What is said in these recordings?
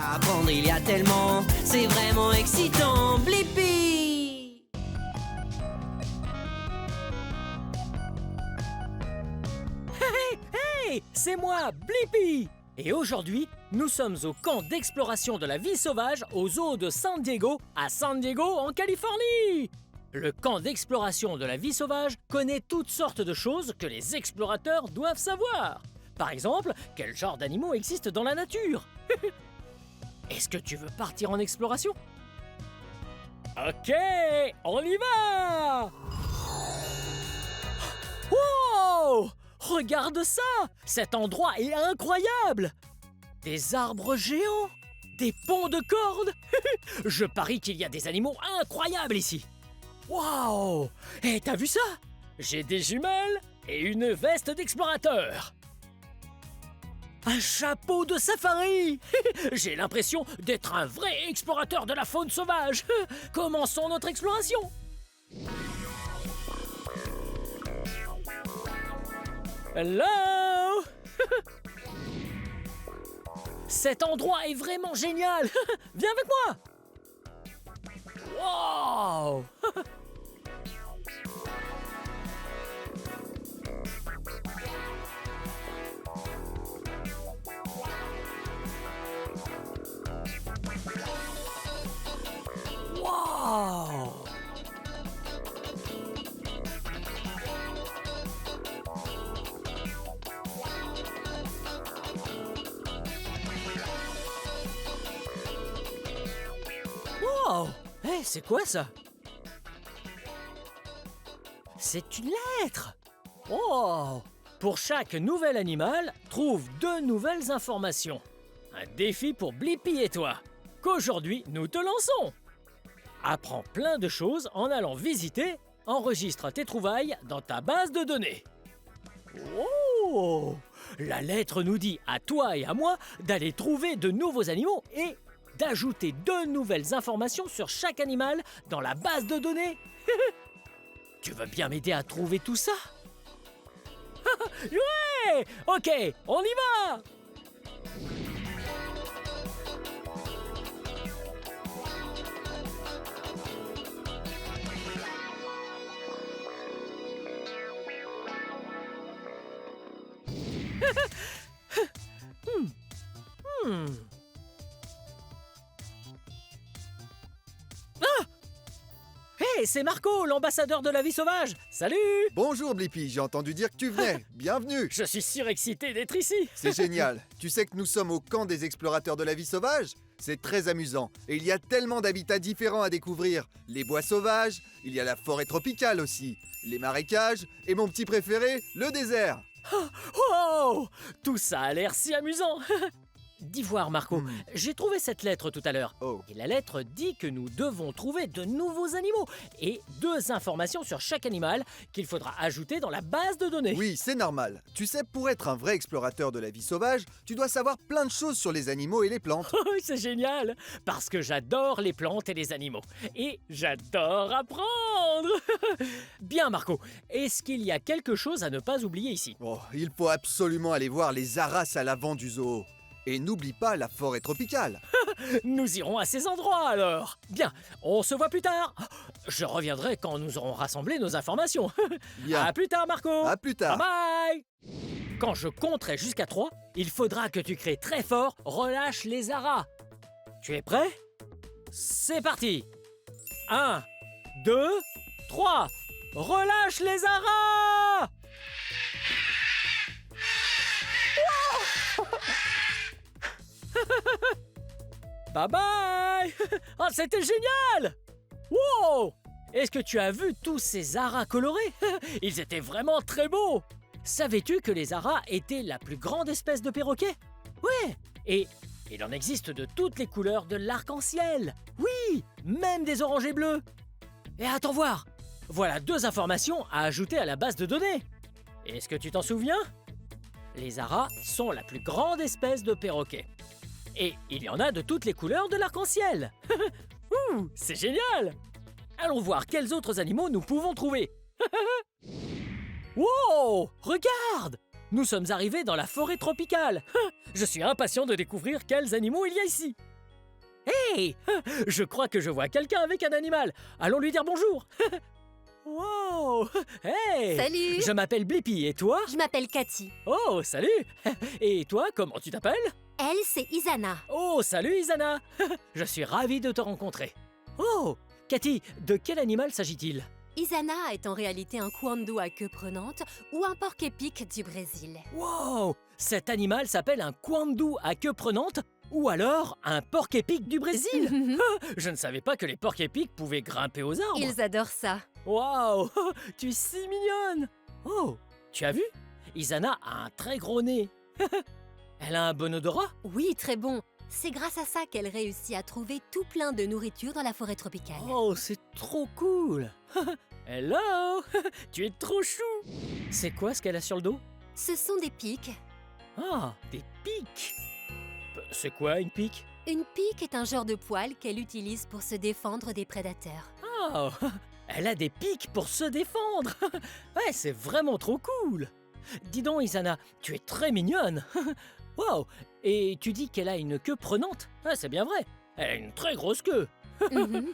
Apprendre, il y a tellement, c'est vraiment excitant. Blippi! Hey, c'est moi, Blippi! Et aujourd'hui, nous sommes au camp d'exploration de la vie sauvage au zoo de San Diego, à San Diego, en Californie! Le camp d'exploration de la vie sauvage connaît toutes sortes de choses que les explorateurs doivent savoir. Par exemple, quel genre d'animaux existent dans la nature? Est-ce que tu veux partir en exploration? Ok, on y va! Wow! Regarde ça! Cet endroit est incroyable! Des arbres géants! Des ponts de cordes! Je parie qu'il y a des animaux incroyables ici! Wow! Et t'as vu ça? J'ai des jumelles et une veste d'explorateur! Un chapeau de safari! J'ai l'impression d'être un vrai explorateur de la faune sauvage! Commençons notre exploration! Hello! Cet endroit est vraiment génial! Viens avec moi! Wow! Wow! Wow! Hé, c'est quoi ça? C'est une lettre! Oh! Pour chaque nouvel animal, trouve 2 nouvelles informations. Un défi pour Blippi et toi, qu'aujourd'hui nous te lançons! Apprends plein de choses en allant visiter, enregistre tes trouvailles dans ta base de données. Oh! La lettre nous dit à toi et à moi d'aller trouver de nouveaux animaux et d'ajouter 2 nouvelles informations sur chaque animal dans la base de données. Tu veux bien m'aider à trouver tout ça? Ouais! Ok, on y va! Ah! Hey, c'est Marco, l'ambassadeur de la vie sauvage! Salut! Bonjour Blippi, j'ai entendu dire que tu venais. Bienvenue. Je suis surexcité d'être ici! C'est génial. Tu sais que nous sommes au camp des explorateurs de la vie sauvage? C'est très amusant. Et il y a tellement d'habitats différents à découvrir. Les bois sauvages, il y a la forêt tropicale aussi, les marécages, et mon petit préféré, le désert. Oh! Tout ça a l'air si amusant! Dis voir, Marco, j'ai trouvé cette lettre tout à l'heure. Oh. Et la lettre dit que nous devons trouver de nouveaux animaux et 2 informations sur chaque animal qu'il faudra ajouter dans la base de données. Oui, c'est normal. Tu sais, pour être un vrai explorateur de la vie sauvage, tu dois savoir plein de choses sur les animaux et les plantes. Oh, c'est génial! Parce que j'adore les plantes et les animaux. Et j'adore apprendre! Bien, Marco, est-ce qu'il y a quelque chose à ne pas oublier ici? Oh, il faut absolument aller voir les aras à l'avant du zoo. Et n'oublie pas la forêt tropicale. Nous irons à ces endroits alors. Bien, on se voit plus tard. Je reviendrai quand nous aurons rassemblé nos informations. Bien. À plus tard, Marco. À plus tard. Bye bye. Quand je compterai jusqu'à 3, il faudra que tu cries très fort « Relâche les aras ». Tu es prêt? C'est parti. 1, 2, 3. Relâche les aras. Bye bye. Oh, c'était génial. Wow! Est-ce que tu as vu tous ces aras colorés? Ils étaient vraiment très beaux. Savais-tu que les aras étaient la plus grande espèce de perroquet? Ouais. Et il en existe de toutes les couleurs de l'arc-en-ciel. Oui, même des oranges et bleus. Et attends voir. Voilà 2 informations à ajouter à la base de données. Est-ce que tu t'en souviens? Les aras sont la plus grande espèce de perroquet. Et il y en a de toutes les couleurs de l'arc-en-ciel. Ouh, c'est génial! Allons voir quels autres animaux nous pouvons trouver. Wow! Regarde! Nous sommes arrivés dans la forêt tropicale. Je suis impatient de découvrir quels animaux il y a ici. Hey! Je crois que je vois quelqu'un avec un animal. Allons lui dire bonjour. Wow! Hey! Salut! Je m'appelle Blippi, et toi? Je m'appelle Cathy. Oh, salut! Et toi, comment tu t'appelles? Elle, c'est Isana. Oh, salut Isana! Je suis ravi de te rencontrer. Oh! Cathy, de quel animal s'agit-il? Isana est en réalité un kwando à queue prenante ou un porc-épic du Brésil. Wow! Cet animal s'appelle un kwandu à queue prenante ou alors un porc-épic du Brésil. Je ne savais pas que les porcs-épics pouvaient grimper aux arbres. Ils adorent ça. Wow! Tu es si mignonne! Oh! Tu as vu? Isana a un très gros nez. Elle a un bon odorat? Oui, très bon. C'est grâce à ça qu'elle réussit à trouver tout plein de nourriture dans la forêt tropicale. Oh, c'est trop cool! Hello! Tu es trop chou! C'est quoi ce qu'elle a sur le dos? Ce sont des pics. Ah, des pics! C'est quoi une pique? Une pique est un genre de poil qu'elle utilise pour se défendre des prédateurs. Oh! Elle a des pics pour se défendre! Ouais, c'est vraiment trop cool! Dis donc, Isana, tu es très mignonne! Wow! Et tu dis qu'elle a une queue prenante? Ah, c'est bien vrai! Elle a une très grosse queue! Mhm.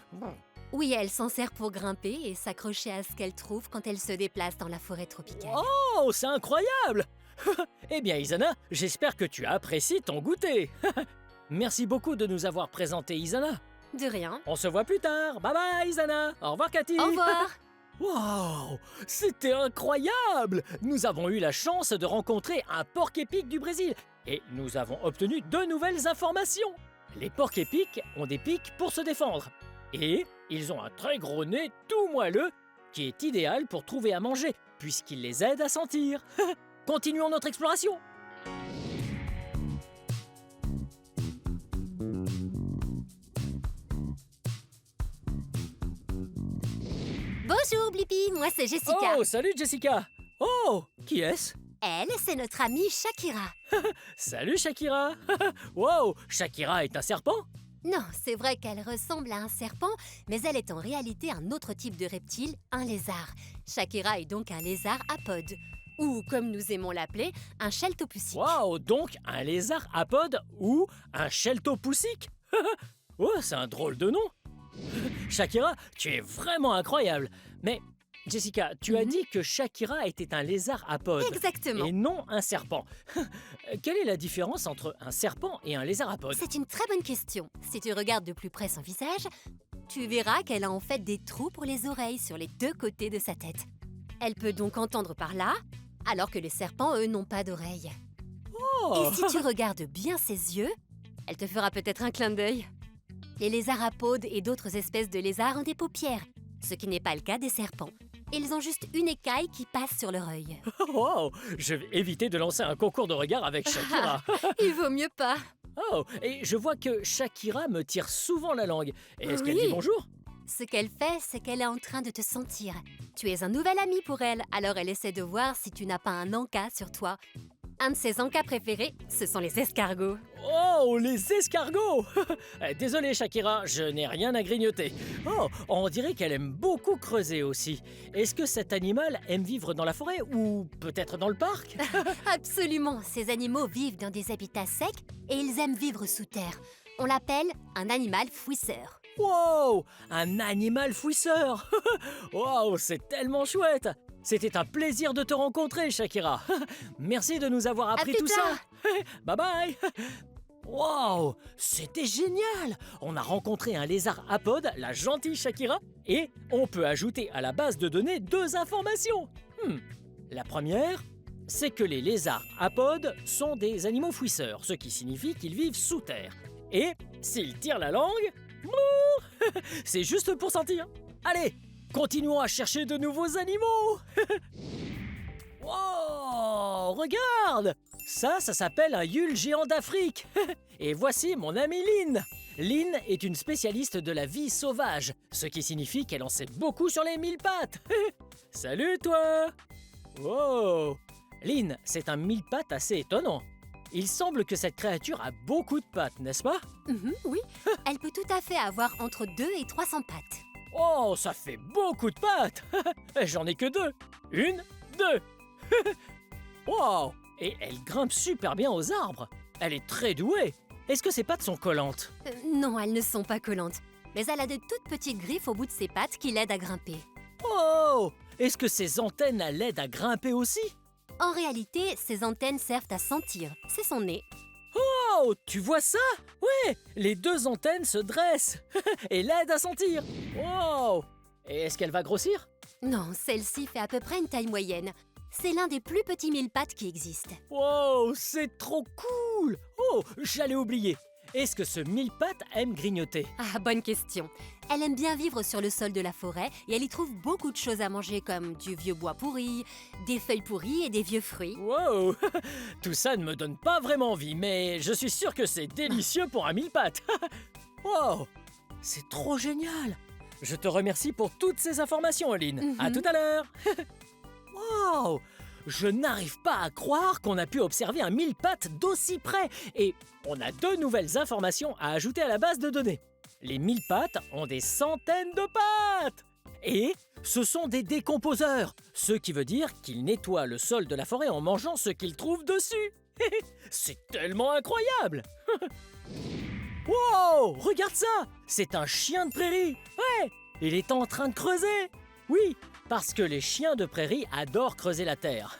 Oui, elle s'en sert pour grimper et s'accrocher à ce qu'elle trouve quand elle se déplace dans la forêt tropicale. Oh, c'est incroyable! Eh bien, Isana, j'espère que tu apprécies ton goûter! Merci beaucoup de nous avoir présenté Isana. De rien. On se voit plus tard. Bye bye, Isana. Au revoir, Cathy. Au revoir. Wow, c'était incroyable! Nous avons eu la chance de rencontrer un porc-épic du Brésil et nous avons obtenu 2 nouvelles informations. Les porcs-épics ont des pics pour se défendre et ils ont un très gros nez tout moelleux qui est idéal pour trouver à manger puisqu'il les aide à sentir. Continuons notre exploration. Bonjour Blippi, moi c'est Jessica. Oh, salut Jessica. Oh, qui est-ce? Elle, c'est notre amie Shakira. Salut Shakira. Wow, Shakira est un serpent? Non, c'est vrai qu'elle ressemble à un serpent, mais elle est en réalité un autre type de reptile, un lézard. Shakira est donc un lézard apode, ou comme nous aimons l'appeler, un cheltopoussique. Wow, donc un lézard apode ou un cheltopoussique? Oh, c'est un drôle de nom. Shakira, tu es vraiment incroyable. Mais Jessica, tu as dit que Shakira était un lézard apode Exactement. et non un serpent. Quelle est la différence entre un serpent et un lézard apode? C'est une très bonne question. Si tu regardes de plus près son visage, tu verras qu'elle a en fait des trous pour les oreilles sur les 2 côtés de sa tête. Elle peut donc entendre par là, alors que les serpents, eux, n'ont pas d'oreilles. Oh. Et si tu regardes bien ses yeux, elle te fera peut-être un clin d'œil. Les lézards apodes et d'autres espèces de lézards ont des paupières, ce qui n'est pas le cas des serpents. Ils ont juste une écaille qui passe sur leur œil. Wow, je vais éviter de lancer un concours de regard avec Shakira. Il vaut mieux pas. Oh, et je vois que Shakira me tire souvent la langue. Est-ce qu'elle Oui. dit bonjour? Ce qu'elle fait, c'est qu'elle est en train de te sentir. Tu es un nouvel ami pour elle, alors elle essaie de voir si tu n'as pas un encas sur toi. Un de ses encas préférés, ce sont les escargots. Oh, les escargots! Désolé Shakira, je n'ai rien à grignoter. Oh, on dirait qu'elle aime beaucoup creuser aussi. Est-ce que cet animal aime vivre dans la forêt ou peut-être dans le parc? Absolument, ces animaux vivent dans des habitats secs et ils aiment vivre sous terre. On l'appelle un animal fouisseur. Wow, un animal fouisseur! Wow, c'est tellement chouette! C'était un plaisir de te rencontrer, Shakira. Merci de nous avoir appris plus tout tard. ça. Bye bye. Wow, c'était génial! On a rencontré un lézard apode, la gentille Shakira, et on peut ajouter à la base de données 2 informations. La première, c'est que les lézards apodes sont des animaux fouisseurs, ce qui signifie qu'ils vivent sous terre. Et s'ils tirent la langue, c'est juste pour sentir. Allez, continuons à chercher de nouveaux animaux. Wow, regarde! Ça s'appelle un Yule géant d'Afrique. Et voici mon amie Lynn. Lynn est une spécialiste de la vie sauvage, ce qui signifie qu'elle en sait beaucoup sur les 1000 pattes. Salut toi! Wow! Lynn, c'est un 1000 pattes assez étonnant. Il semble que cette créature a beaucoup de pattes, n'est-ce pas? Oui, elle peut tout à fait avoir entre 2 et 300 pattes. Oh, ça fait beaucoup de pattes. J'en ai que 2. 1, 2. Wow! Et elle grimpe super bien aux arbres. Elle est très douée. Est-ce que ses pattes sont collantes? Non, elles ne sont pas collantes. Mais elle a de toutes petites griffes au bout de ses pattes qui l'aident à grimper. Oh! Est-ce que ces antennes l'aident à grimper aussi? En réalité, ses antennes servent à sentir. C'est son nez. Oh! Tu vois ça? Ouais! Les deux antennes se dressent et l'aident à sentir. Wow! Et est-ce qu'elle va grossir? Non, celle-ci fait à peu près une taille moyenne. C'est l'un des plus petits mille-pattes qui existent. Wow! C'est trop cool! Oh! J'allais oublier. Est-ce que ce mille-pattes aime grignoter? Ah, bonne question. Elle aime bien vivre sur le sol de la forêt et elle y trouve beaucoup de choses à manger comme du vieux bois pourri, des feuilles pourries et des vieux fruits. Wow! Tout ça ne me donne pas vraiment envie, mais je suis sûr que c'est délicieux pour un mille-pattes. Wow! C'est trop génial! Je te remercie pour toutes ces informations, Aline. À tout à l'heure! Wow! Je n'arrive pas à croire qu'on a pu observer un mille-pattes d'aussi près. Et on a deux nouvelles informations à ajouter à la base de données. Les mille-pattes ont des centaines de pattes! Et ce sont des décomposeurs, ce qui veut dire qu'ils nettoient le sol de la forêt en mangeant ce qu'ils trouvent dessus. C'est tellement incroyable! Wow! Regarde ça! C'est un chien de prairie! Ouais! Il est en train de creuser! Oui, parce que les chiens de prairie adorent creuser la terre.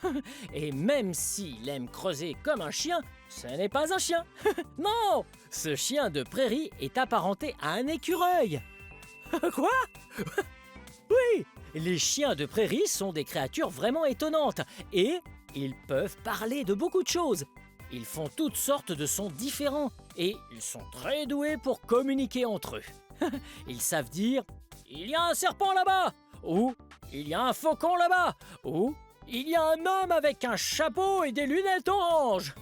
Et même s'il aime creuser comme un chien, ce n'est pas un chien. Non! Ce chien de prairie est apparenté à un écureuil. Quoi? Oui! Les chiens de prairie sont des créatures vraiment étonnantes et ils peuvent parler de beaucoup de choses. Ils font toutes sortes de sons différents et ils sont très doués pour communiquer entre eux. Ils savent dire « Il y a un serpent là-bas » ou « Il y a un faucon là-bas » ou « Il y a un homme avec un chapeau et des lunettes oranges »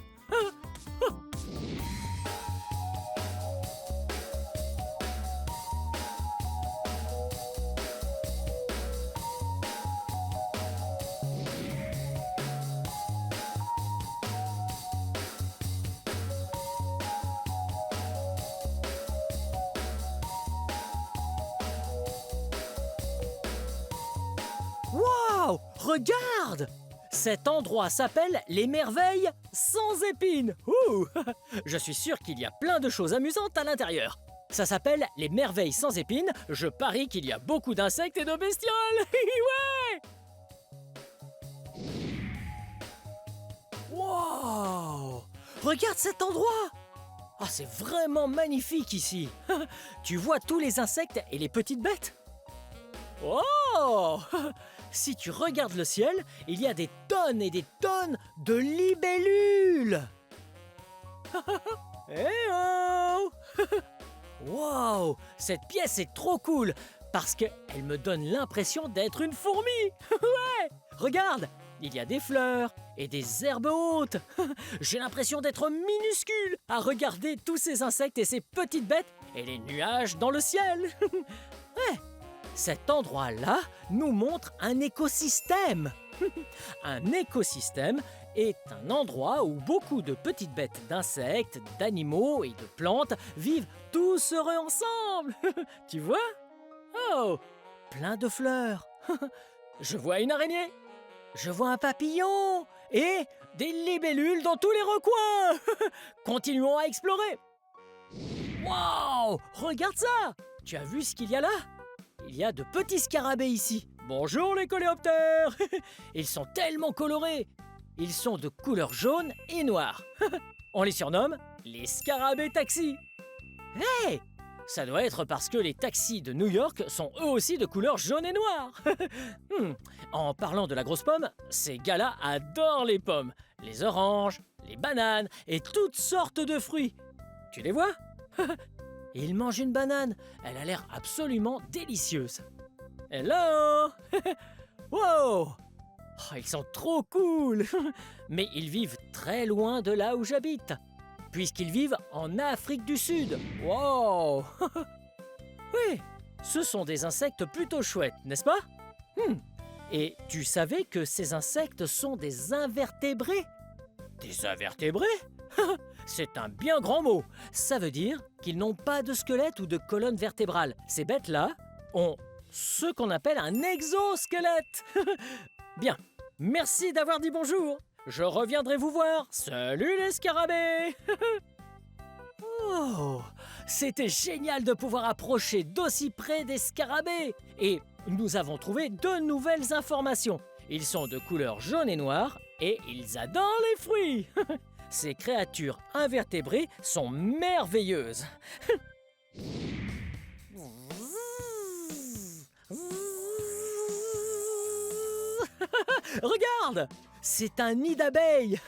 Waouh! Regarde! Cet endroit s'appelle les merveilles sans épines. Ouh! Je suis sûr qu'il y a plein de choses amusantes à l'intérieur. Ça s'appelle les merveilles sans épines. Je parie qu'il y a beaucoup d'insectes et de bestioles. Ouais! Wow! Regarde cet endroit! Ah, c'est vraiment magnifique ici. Tu vois tous les insectes et les petites bêtes? Oh! Si tu regardes le ciel, il y a des tonnes et des tonnes de libellules. Eh oh! Wow! Cette pièce est trop cool parce qu'elle me donne l'impression d'être une fourmi. Ouais! Regarde, il y a des fleurs et des herbes hautes. J'ai l'impression d'être minuscule à regarder tous ces insectes et ces petites bêtes et les nuages dans le ciel. Ouais! Cet endroit-là nous montre un écosystème. Un écosystème est un endroit où beaucoup de petites bêtes d'insectes, d'animaux et de plantes vivent tous heureux ensemble. Tu vois? Oh, plein de fleurs. Je vois une araignée. Je vois un papillon et des libellules dans tous les recoins. Continuons à explorer. Waouh! Regarde ça! Tu as vu ce qu'il y a là? Il y a de petits scarabées ici. Bonjour les coléoptères! Ils sont tellement colorés. Ils sont de couleur jaune et noire. On les surnomme les scarabées taxis. Hey! Ça doit être parce que les taxis de New York sont eux aussi de couleur jaune et noire. En parlant de la grosse pomme, ces gars-là adorent les pommes, les oranges, les bananes et toutes sortes de fruits. Tu les vois? Ils mangent une banane. Elle a l'air absolument délicieuse. Hello! Wow! Oh, ils sont trop cool! Mais ils vivent très loin de là où j'habite, puisqu'ils vivent en Afrique du Sud. Wow! Oui, ce sont des insectes plutôt chouettes, n'est-ce pas? Et tu savais que ces insectes sont des invertébrés? Des invertébrés? C'est un bien grand mot. Ça veut dire qu'ils n'ont pas de squelette ou de colonne vertébrale. Ces bêtes-là ont ce qu'on appelle un exosquelette. Bien, merci d'avoir dit bonjour. Je reviendrai vous voir. Salut les scarabées. Oh, c'était génial de pouvoir approcher d'aussi près des scarabées. Et nous avons trouvé de nouvelles informations. Ils sont de couleur jaune et noire et ils adorent les fruits. Ces créatures invertébrées sont merveilleuses. Regarde, c'est un nid d'abeilles.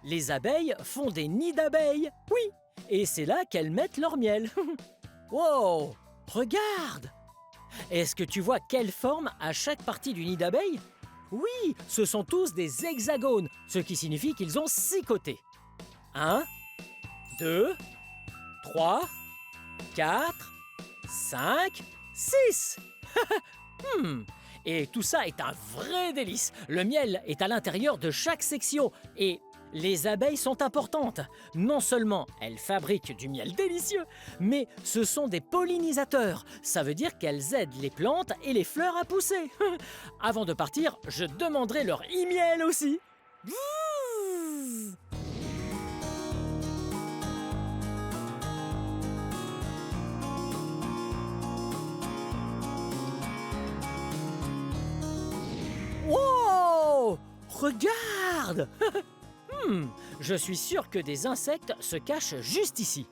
Les abeilles font des nids d'abeilles, oui. Et c'est là qu'elles mettent leur miel. Wow, regarde. Est-ce que tu vois quelle forme a chaque partie du nid d'abeilles? Oui, ce sont tous des hexagones, ce qui signifie qu'ils ont 6 côtés. 1, 2, 3, 4, 5, 6. Et tout ça est un vrai délice. Le miel est à l'intérieur de chaque section et les abeilles sont importantes. Non seulement elles fabriquent du miel délicieux, mais ce sont des pollinisateurs. Ça veut dire qu'elles aident les plantes et les fleurs à pousser. Avant de partir, je demanderai leur e-miel aussi. Wow! Regarde! Je suis sûr que des insectes se cachent juste ici.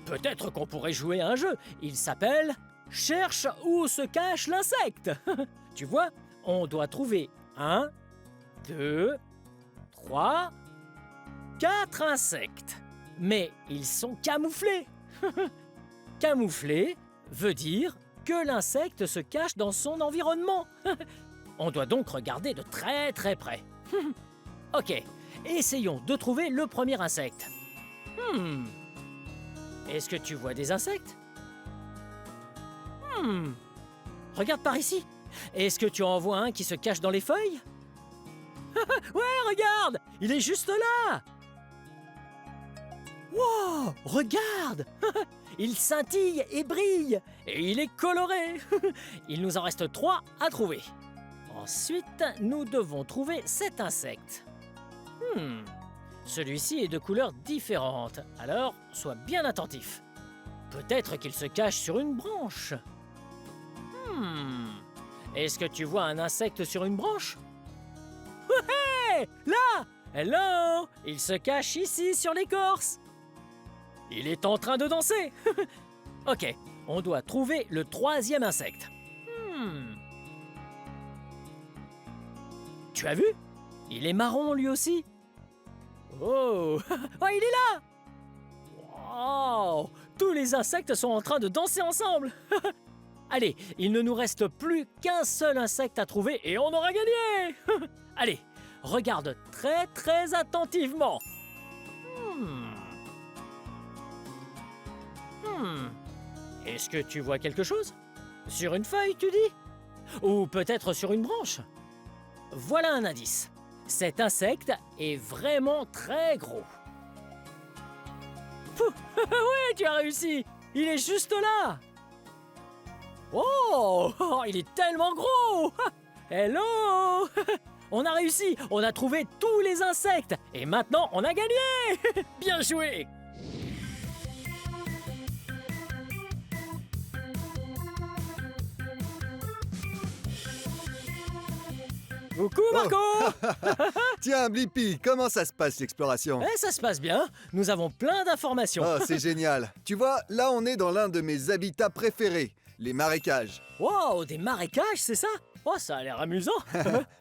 Peut-être qu'on pourrait jouer à un jeu. Il s'appelle « Cherche où se cache l'insecte ». Tu vois, on doit trouver 1, 2, 3, 4 insectes. Mais ils sont camouflés. Camouflé veut dire que l'insecte se cache dans son environnement. On doit donc regarder de très très près. Ok, essayons de trouver le premier insecte. Est-ce que tu vois des insectes? Regarde par ici. Est-ce que tu en vois un qui se cache dans les feuilles? Ouais, regarde! Il est juste là! Wow! Regarde! Il scintille et brille! Et il est coloré! Il nous en reste 3 à trouver. Ensuite, nous devons trouver cet insecte. Celui-ci est de couleurs différentes, alors sois bien attentif. Peut-être qu'il se cache sur une branche. Est-ce que tu vois un insecte sur une branche? Ouais! Là! Hello! Il se cache ici sur l'écorce. Il est en train de danser. Ok, on doit trouver le 3e insecte. Tu as vu? Il est marron lui aussi. Oh! Oh, il est là! Wow! Tous les insectes sont en train de danser ensemble. Allez, il ne nous reste plus qu'un seul insecte à trouver et on aura gagné. Allez, regarde très très attentivement. Est-ce que tu vois quelque chose? Sur une feuille, tu dis? Ou peut-être sur une branche? Voilà un indice. Cet insecte est vraiment très gros. Ouais, tu as réussi! Il est juste là! Oh! Il est tellement gros! Hello! On a réussi! On a trouvé tous les insectes! Et maintenant, on a gagné! Bien joué! Coucou Marco! Tiens, Blippi, comment ça se passe l'exploration? Ça se passe bien. Nous avons plein d'informations. Oh, c'est génial. Tu vois, là on est dans l'un de mes habitats préférés, les marécages. Wow, des marécages, c'est ça? Oh, ça a l'air amusant.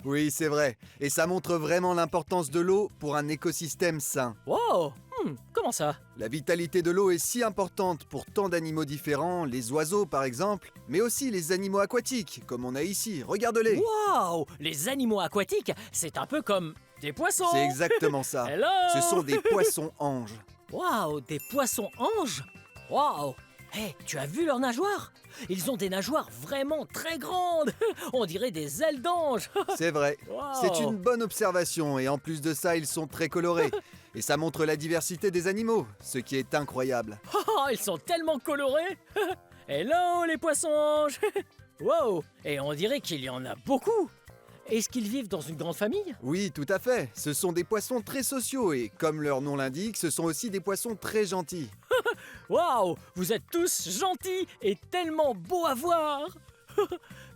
Oui, c'est vrai. Et ça montre vraiment l'importance de l'eau pour un écosystème sain. Wow, comment ça? La vitalité de l'eau est si importante pour tant d'animaux différents, les oiseaux par exemple, mais aussi les animaux aquatiques, comme on a ici, regarde-les. Wow, les animaux aquatiques, c'est un peu comme des poissons. C'est exactement ça. Hello. Ce sont des poissons-anges. Wow, des poissons-anges? Wow. Hey, tu as vu leurs nageoires? Ils ont des nageoires vraiment très grandes. On dirait des ailes d'ange. C'est vrai. Wow. C'est une bonne observation et en plus de ça, ils sont très colorés. Et ça montre la diversité des animaux, ce qui est incroyable. Oh, ils sont tellement colorés. Hello les poissons-anges. Wow, et on dirait qu'il y en a beaucoup. est-ce qu'ils vivent dans une grande famille? Oui, tout à fait. Ce sont des poissons très sociaux et, comme leur nom l'indique, ce sont aussi des poissons très gentils. Waouh, vous êtes tous gentils et tellement beaux à voir.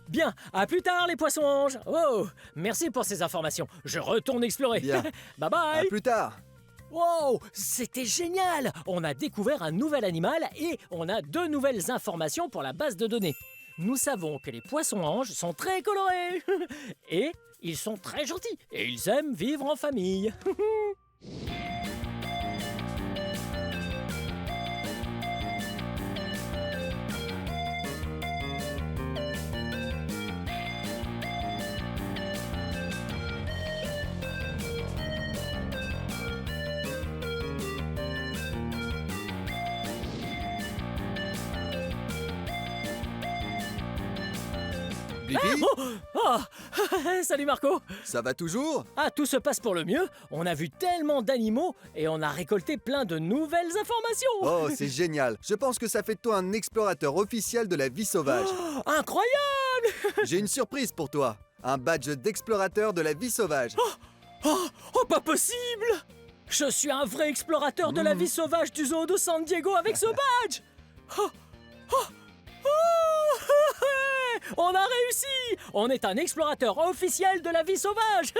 Bien, à plus tard les poissons-anges. Oh, merci pour ces informations. Je retourne explorer. Bien. Bye À bye. plus tard. Wow, c'était génial. On a découvert un nouvel animal et on a 2 nouvelles informations pour la base de données. Nous savons que les poissons-anges sont très colorés et ils sont très gentils et ils aiment vivre en famille. Blippi, Oh, salut Marco. ça va toujours? Ah, tout se passe pour le mieux. On a vu tellement d'animaux et on a récolté plein de nouvelles informations. Oh, c'est génial. Je pense que ça fait de toi un explorateur officiel de la vie sauvage. Oh, incroyable. J'ai une surprise pour toi. Un badge d'explorateur de la vie sauvage. Oh, pas possible. Je suis un vrai explorateur de la vie sauvage du zoo de San Diego avec ce badge. Oh, oh, oh, on a réussi. On est un explorateur officiel de la vie sauvage.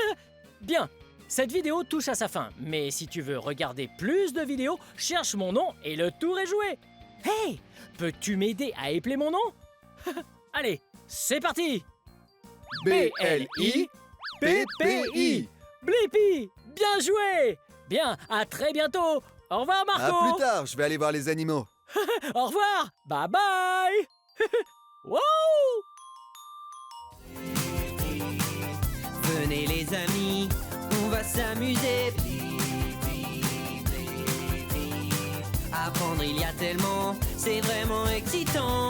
Bien, cette vidéo touche à sa fin, mais si tu veux regarder plus de vidéos, cherche mon nom et le tour est joué. Hey, peux-tu m'aider à épeler mon nom? Allez, c'est parti. B-L-I-P-P-I. Blippi, bien joué. Bien, à très bientôt. Au revoir À Marco. plus tard, je vais aller voir les animaux. Au revoir. Bye bye. Wow. Venez les amis, on va s'amuser. Apprendre il y a tellement, c'est vraiment excitant.